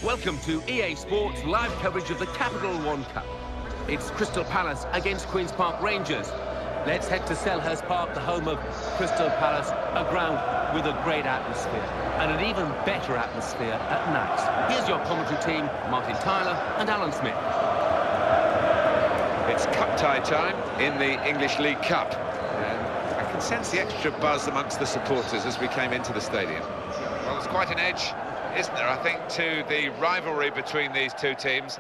Welcome to EA Sports live coverage of the Capital One Cup. It's Crystal Palace against Queen's Park Rangers. Let's head to Selhurst Park, the home of Crystal Palace, a ground with a great atmosphere and an even better atmosphere at night. Here's your commentary team, Martin Tyler and Alan Smith. It's cup tie time in the English League Cup. And I can sense the extra buzz amongst the supporters as we came into the stadium. Well, it's quite an edge, isn't there, I think, to the rivalry between these two teams.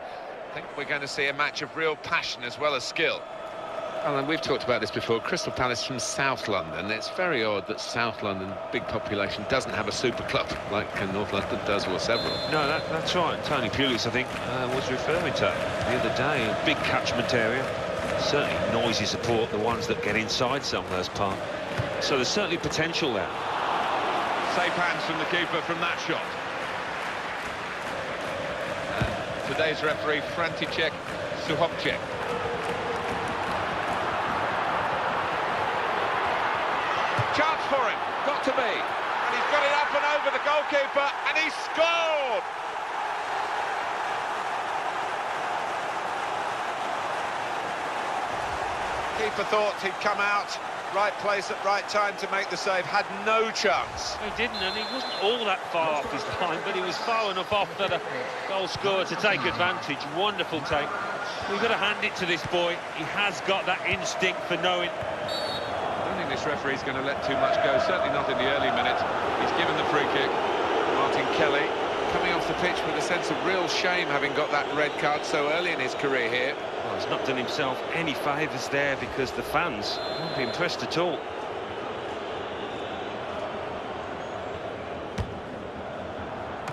I think we're going to see a match of real passion as well as skill. Alan, we've talked about this before. Crystal Palace from South London. It's very odd that South London, big population, doesn't have a super club like North London does, or several. No, that's right. Tony Pulis, I think, was referring to the other day. A big catchment area. Certainly noisy support, the ones that get inside Selhurst Park. So there's certainly potential there. Safe hands from the keeper from that shot. And today's referee, František Suhopček. Chance for him, got to be. And he's got it up and over the goalkeeper, and he scored! Keeper thought he'd come out, right place at right time to make the save, had no chance. He didn't, and he wasn't all that far off his line, but he was far enough off that a goal scorer to take advantage. Wonderful take. We've got to hand it to this boy. He has got that instinct for knowing. I don't think this referee's going to let too much go, certainly not in the early minutes. He's given the free kick. Martin Kelly coming off the pitch with a sense of real shame, having got that red card so early in his career here. Well, he's not done himself any favours there, because the fans won't be impressed at all.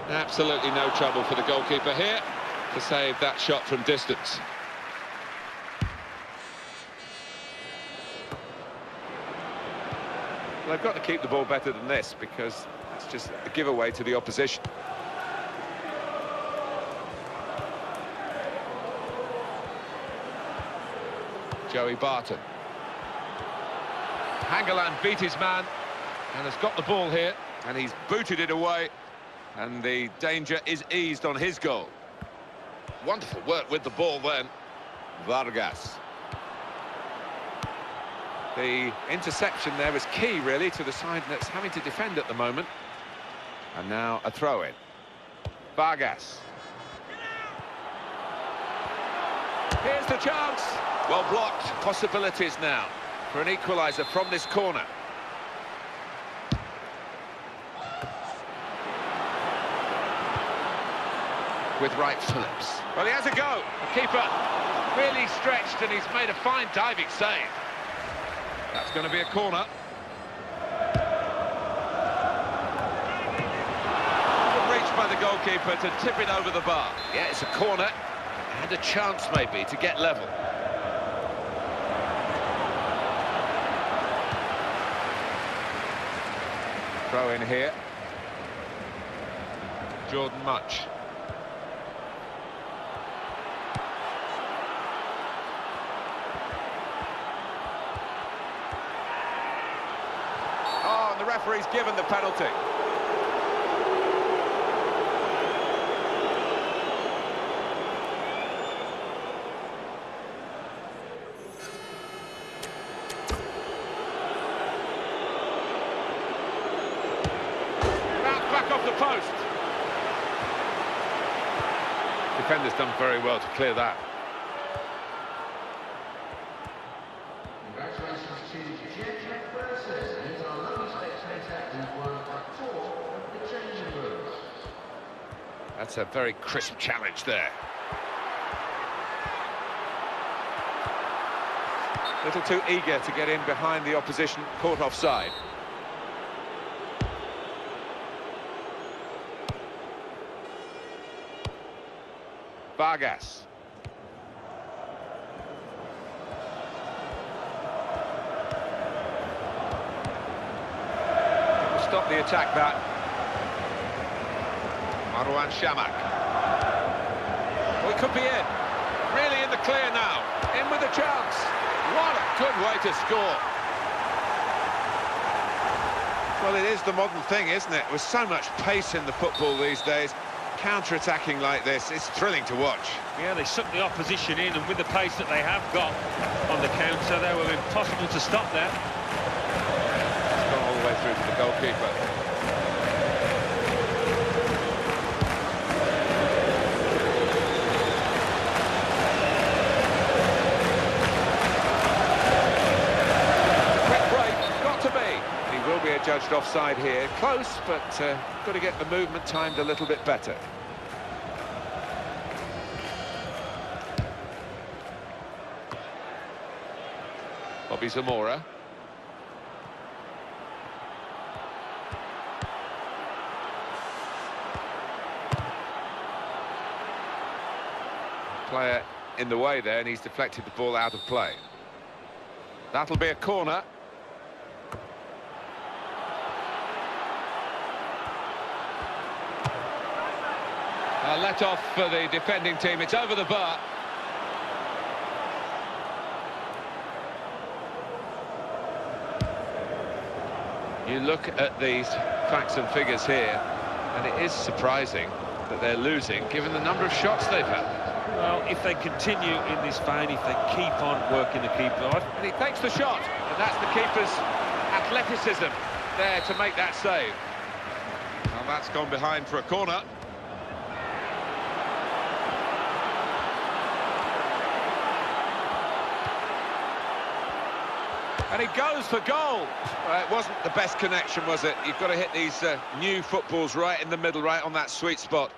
Absolutely no trouble for the goalkeeper here to save that shot from distance. Well, they've got to keep the ball better than this, because it's just a giveaway to the opposition. Joey Barton. Hangeland beat his man and has got the ball here, and he's booted it away, and the danger is eased on his goal. Wonderful work with the ball then. Vargas. The interception there is key, really, to the side that's having to defend at the moment. And now a throw-in. Vargas. Here's the chance. Well blocked. Possibilities now for an equaliser from this corner. With Wright Phillips. Well, he has a go. The keeper really stretched, and he's made a fine diving save. That's going to be a corner. Good reach by the goalkeeper to tip it over the bar. Yeah, it's a corner. And a chance, maybe, to get level. Throw in here. Jordan Much. Oh, and the referee's given the penalty. Back off the post. Defender's done very well to clear that. Congratulations to Jeff Versus and our lovely spectator who won a tour of the changing rooms. That's a very crisp challenge there. A little too eager to get in behind the opposition, caught offside. Vargas. Will stop the attack, that. Marwan Shamak. Oh, he could be in. Really in the clear now. In with a chance. What a good way to score. Well, it is the modern thing, isn't it? With so much pace in the football these days, counter-attacking like this, it's thrilling to watch. Yeah, they sucked the opposition in, and with the pace that they have got on the counter, they were impossible to stop there. It's gone all the way through to the goalkeeper. judged offside here. Close, but got to get the movement timed a little bit better. Bobby Zamora. Player in the way there, and he's deflected the ball out of play. That'll be a corner. Let off for the defending team. It's over the bar. You look at these facts and figures here, and it is surprising that they're losing, given the number of shots they've had. Well, if they continue in this vein, if they keep on working the keeper off. And he takes the shot, and that's the keeper's athleticism there to make that save. Well, that's gone behind for a corner. And he goes for goal. It wasn't the best connection, was it? You've got to hit these new footballs right in the middle, right on that sweet spot.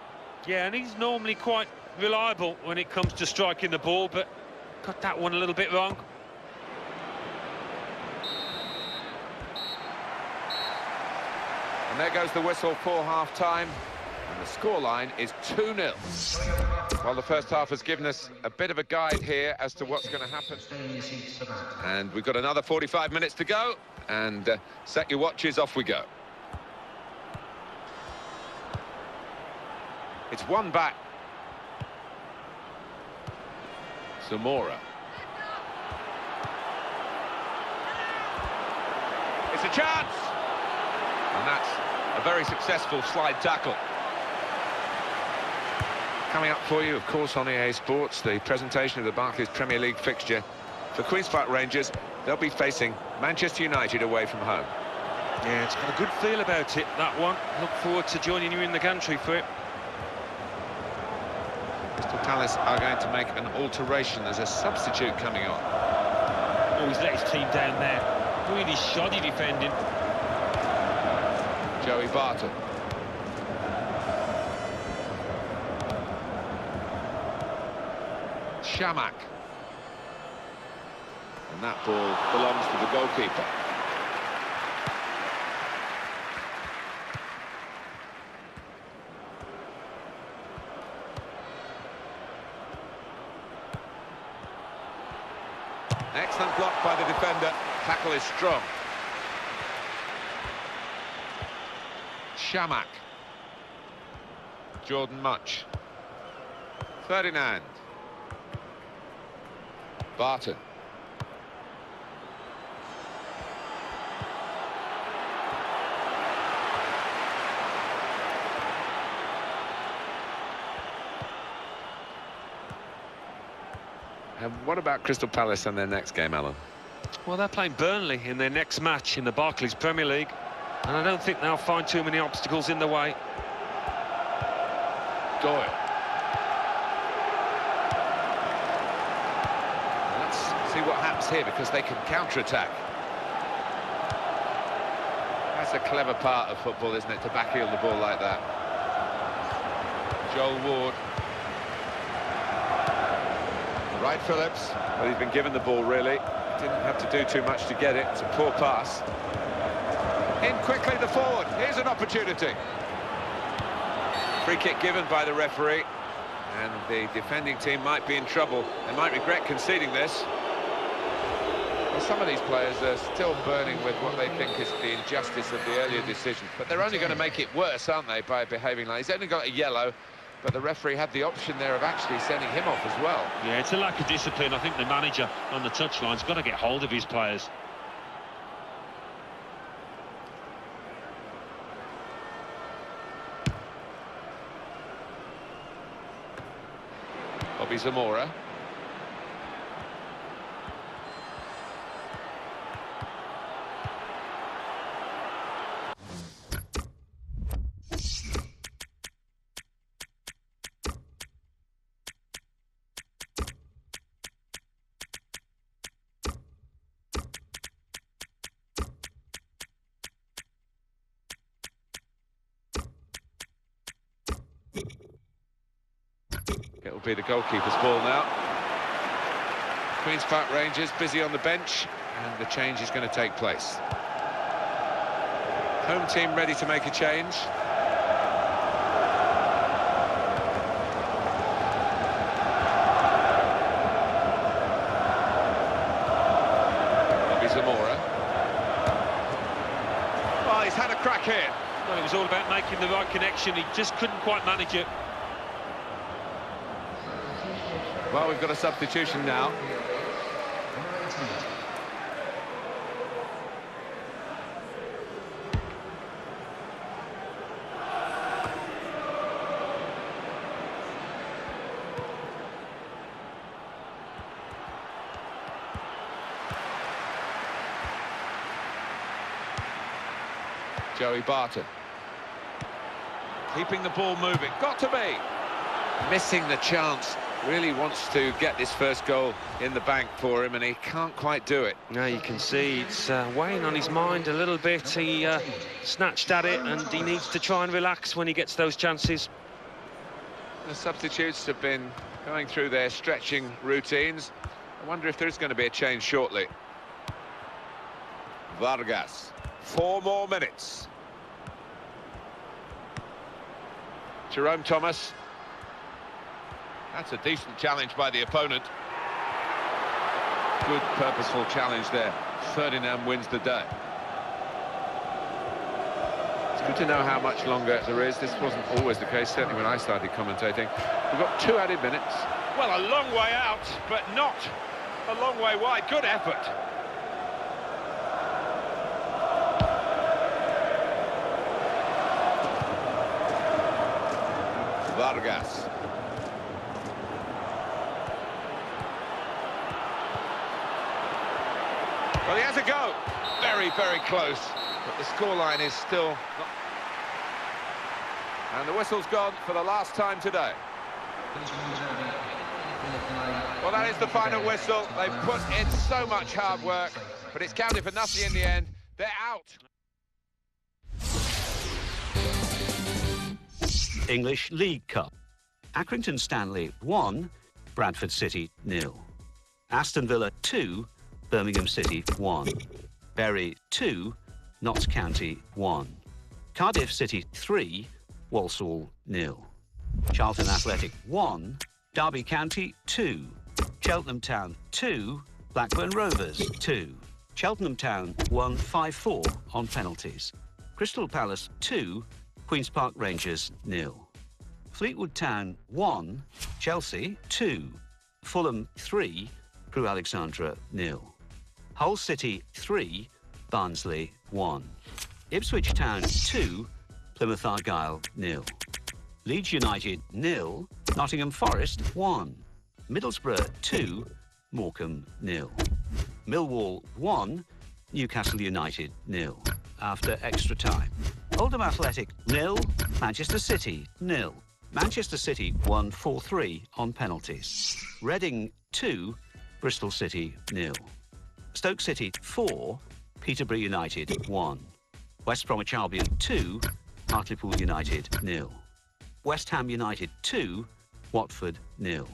Yeah, and he's normally quite reliable when it comes to striking the ball, but got that one a little bit wrong. And there goes the whistle for half-time. And the scoreline is 2-0. Well, the first half has given us a bit of a guide here as to what's going to happen. And we've got another 45 minutes to go. And set your watches, off we go. It's one back. Zamora. It's a chance! And that's a very successful slide tackle. Coming up for you, of course, on EA Sports, the presentation of the Barclays Premier League fixture. For Queen's Park Rangers, they'll be facing Manchester United away from home. Yeah, it's got a good feel about it, that one. Look forward to joining you in the gantry for it. Crystal Palace are going to make an alteration. There's a substitute coming on. Oh, he's let his team down there. Really shoddy defending. Joey Barton. Shamak. And that ball belongs to the goalkeeper. Excellent block by the defender. Tackle is strong. Shamak. Jordan Much. Ferdinand. Barton. And what about Crystal Palace and their next game, Alan? Well, they're playing Burnley in their next match in the Barclays Premier League, and I don't think they'll find too many obstacles in the way. Doyle. Let's see what happens here, because they can counter-attack. That's a clever part of football, isn't it, to backheel the ball like that. Joel Ward. Right, Phillips. Well, he's been given the ball, really. Didn't have to do too much to get it. It's a poor pass. In quickly, the forward. Here's an opportunity. Free kick given by the referee. And the defending team might be in trouble. They might regret conceding this. Well, some of these players are still burning with what they think is the injustice of the earlier decision. But they're only going to make it worse, aren't they, by behaving like... He's only got a yellow. But the referee had the option there of actually sending him off as well. Yeah, it's a lack of discipline. I think the manager on the touchline's got to get hold of his players. Bobby Zamora. be the goalkeeper's ball now. Queen's Park Rangers busy on the bench, and the change is going to take place. Home team ready to make a change. Zamora. Well, he's had a crack here. No, it was all about making the right connection. He just couldn't quite manage it. Well, we've got a substitution now. Joey Barton. Keeping the ball moving. Got to be. Missing the chance. Really wants to get this first goal in the bank for him, and he can't quite do it. Now you can see it's weighing on his mind a little bit. He snatched at it, and he needs to try and relax when he gets those chances. The substitutes have been going through their stretching routines. I wonder if there's going to be a change shortly. Vargas. 4 more minutes. Jerome Thomas. That's a decent challenge by the opponent. Good purposeful challenge there. Ferdinand wins the day. It's good to know how much longer there is. This wasn't always the case, certainly when I started commentating. We've got 2 added minutes. Well, a long way out, but not a long way wide. Good effort. Vargas. Well, he has a go. Very, very close. But the scoreline is still not... And the whistle's gone for the last time today. Well, that is the final whistle. They've put in so much hard work, but it's counted for nothing in the end. They're out. English League Cup. Accrington Stanley 1, Bradford City 0. Aston Villa 2, Birmingham City 1. Bury 2, Notts County 1. Cardiff City 3, Walsall 0. Charlton Athletic 1, Derby County 2. Cheltenham Town 2, Blackburn Rovers 2. Cheltenham Town won 5-4 on penalties. Crystal Palace 2, Queen's Park Rangers 0. Fleetwood Town 1, Chelsea 2. Fulham 3, Crewe Alexandra 0. Hull City 3, Barnsley 1. Ipswich Town 2, Plymouth Argyle 0. Leeds United 0, Nottingham Forest 1. Middlesbrough 2, Morecambe 0. Millwall 1, Newcastle United 0. After extra time. Oldham Athletic 0, Manchester City 0. Manchester City won 4-3 on penalties. Reading 2, Bristol City 0. Stoke City 4, Peterborough United 1. West Bromwich Albion 2, Hartlepool United 0. West Ham United 2, Watford 0.